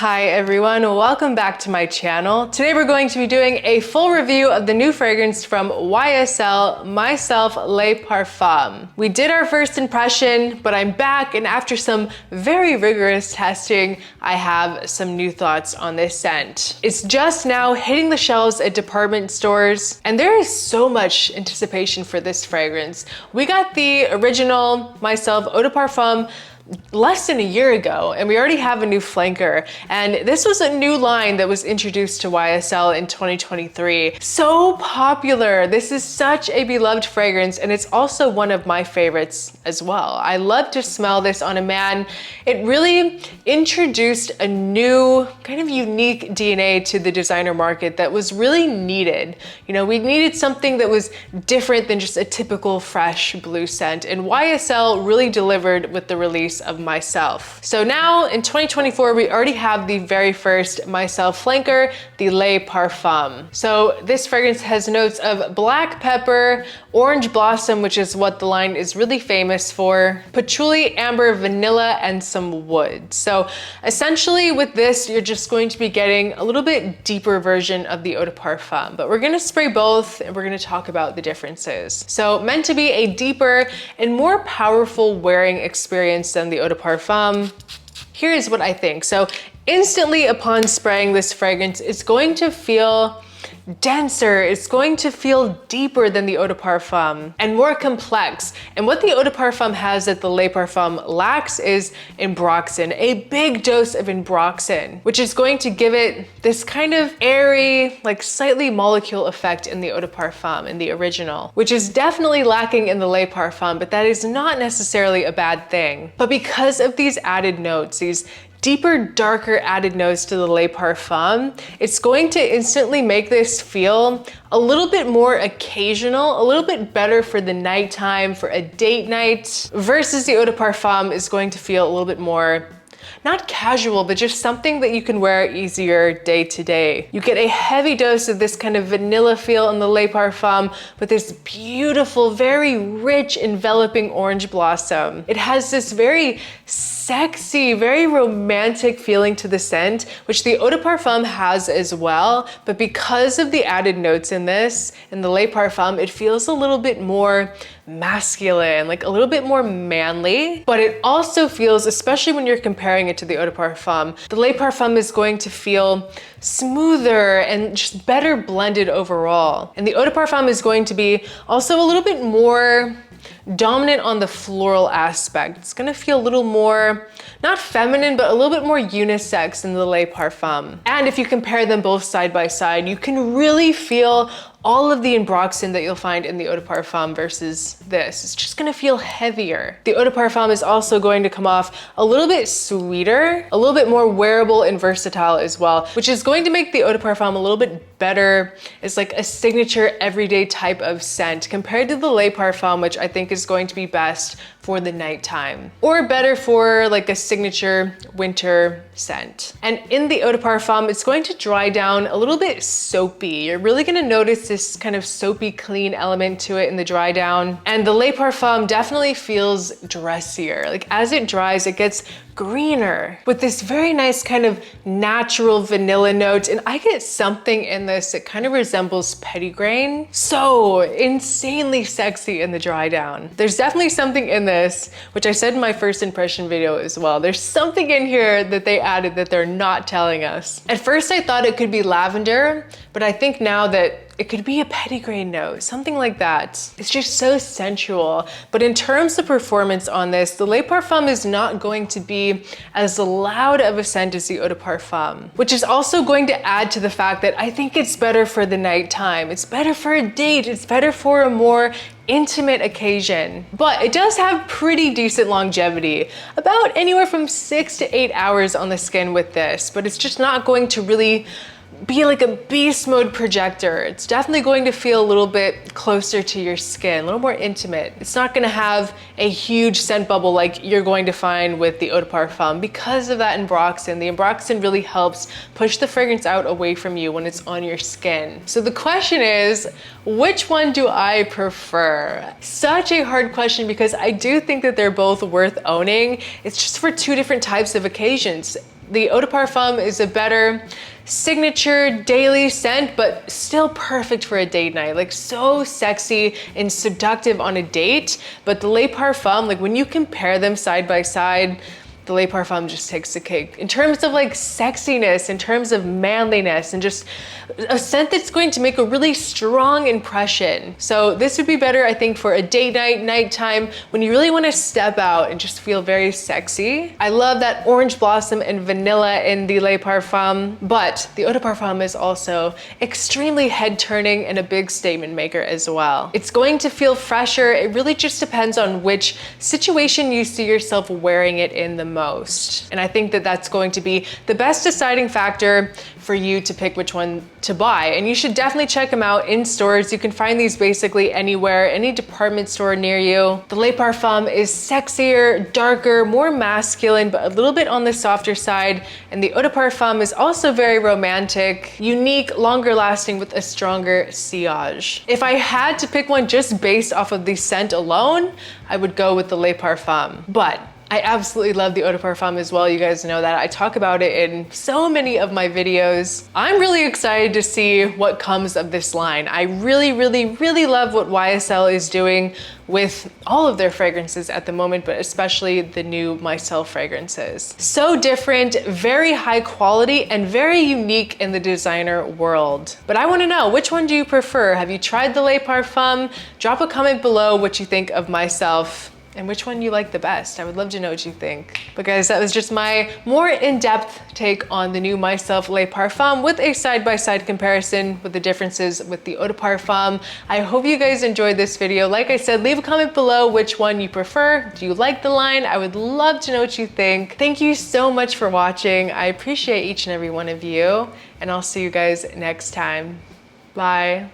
Hi everyone, welcome back to my channel. Today we're going to be doing a full review of the new fragrance from YSL Myslf Le Parfum. We did our first impression, but I'm back, and after some very rigorous testing, I have some new thoughts on this scent. It's just now hitting the shelves at department stores, and there is so much anticipation for this fragrance. We got the original Myslf Eau de Parfum less than a year ago, and we already have a new flanker. And this was a new line that was introduced to YSL in 2023. So popular. This is such a beloved fragrance, and it's also one of my favorites as well. I love to smell this on a man. It really introduced a new kind of unique DNA to the designer market that was really needed. You know, we needed something that was different than just a typical fresh blue scent, and YSL really delivered with the release of Myslf. So now in 2024, we already have the very first Myslf flanker, the Le Parfum. So this fragrance has notes of black pepper, orange blossom, which is what the line is really famous for, patchouli, amber, vanilla, and some wood. So essentially with this, you're just going to be getting a little bit deeper version of the Eau de Parfum, but we're gonna spray both and we're gonna talk about the differences. So meant to be a deeper and more powerful wearing experience than the Eau de Parfum. Here's what I think. So instantly upon spraying this fragrance, it's going to feel denser, it's going to feel deeper than the Eau de Parfum and more complex. And what the Eau de Parfum has that the Le Parfum lacks is ambroxan, a big dose of ambroxan, which is going to give it this kind of airy, like slightly molecule effect in the Eau de Parfum, in the original, which is definitely lacking in the Le Parfum, but that is not necessarily a bad thing. But because of these added notes, these deeper, darker added notes to the Le Parfum, it's going to instantly make this feel a little bit more occasional, a little bit better for the nighttime, for a date night, versus the Eau de Parfum is going to feel a little bit more not casual, but just something that you can wear easier day to day. You get a heavy dose of this kind of vanilla feel in the Le Parfum with this beautiful, very rich, enveloping orange blossom. It has this very sexy, very romantic feeling to the scent, which the Eau de Parfum has as well. But because of the added notes in this, in the Le Parfum, it feels a little bit more masculine, like a little bit more manly, but it also feels, especially when you're comparing it to the Eau de Parfum, the Le Parfum is going to feel smoother and just better blended overall. And the Eau de Parfum is going to be also a little bit more dominant on the floral aspect. It's gonna feel a little more, not feminine, but a little bit more unisex in the Le Parfum. And if you compare them both side by side, you can really feel all of the ambroxan that you'll find in the Eau de Parfum versus this. It's just gonna feel heavier. The Eau de Parfum is also going to come off a little bit sweeter, a little bit more wearable and versatile as well, which is going to make the Eau de Parfum a little bit better. It's like a signature everyday type of scent compared to the Le Parfum, which I think is going to be best for the nighttime, or better for like a signature winter scent. And in the Eau de Parfum, it's going to dry down a little bit soapy. You're really gonna notice this kind of soapy, clean element to it in the dry down. And the Le Parfum definitely feels dressier. Like as it dries, it gets greener with this very nice kind of natural vanilla note. And I get something in this that kind of resembles petitgrain. So insanely sexy in the dry down. There's definitely something in this, which I said in my first impression video as well. There's something in here that they added that they're not telling us. At first I thought it could be lavender, but I think now that it could be a petitgrain note, something like that. It's just so sensual. But in terms of performance on this, the Le Parfum is not going to be as loud of a scent as the Eau de Parfum, which is also going to add to the fact that I think it's better for the nighttime. It's better for a date. It's better for a more intimate occasion. But it does have pretty decent longevity, about anywhere from 6 to 8 hours on the skin with this, but it's just not going to really be like a beast mode projector. It's definitely going to feel a little bit closer to your skin, a little more intimate. It's not gonna have a huge scent bubble like you're going to find with the Eau de Parfum because of that ambroxan. The ambroxan really helps push the fragrance out away from you when it's on your skin. So the question is, which one do I prefer? Such a hard question because I do think that they're both worth owning. It's just for two different types of occasions. The Eau de Parfum is a better signature daily scent, but still perfect for a date night. Like so sexy and seductive on a date. But the Le Parfum, like when you compare them side by side, the Le Parfum just takes the cake. In terms of like sexiness, in terms of manliness, and just a scent that's going to make a really strong impression. So this would be better, I think, for a date night, nighttime, when you really want to step out and just feel very sexy. I love that orange blossom and vanilla in the Le Parfum, but the Eau de Parfum is also extremely head turning and a big statement maker as well. It's going to feel fresher. It really just depends on which situation you see yourself wearing it in the most. And I think that that's going to be the best deciding factor for you to pick which one to buy. And you should definitely check them out in stores. You can find these basically anywhere, any department store near you. The Le Parfum is sexier, darker, more masculine, but a little bit on the softer side. And the Eau de Parfum is also very romantic, unique, longer lasting with a stronger sillage. If I had to pick one just based off of the scent alone, I would go with the Le Parfum. But I absolutely love the Eau de Parfum as well. You guys know that. I talk about it in so many of my videos. I'm really excited to see what comes of this line. I really love what YSL is doing with all of their fragrances at the moment, but especially the new MYSLF fragrances. So different, very high quality, and very unique in the designer world. But I wanna know, which one do you prefer? Have you tried the Le Parfum? Drop a comment below what you think of MYSLF and which one you like the best. I would love to know what you think. But guys, that was just my more in-depth take on the new MYSLF Le Parfum with a side-by-side comparison with the differences with the Eau de Parfum. I hope you guys enjoyed this video. Like I said, leave a comment below which one you prefer. Do you like the line? I would love to know what you think. Thank you so much for watching. I appreciate each and every one of you, and I'll see you guys next time. Bye.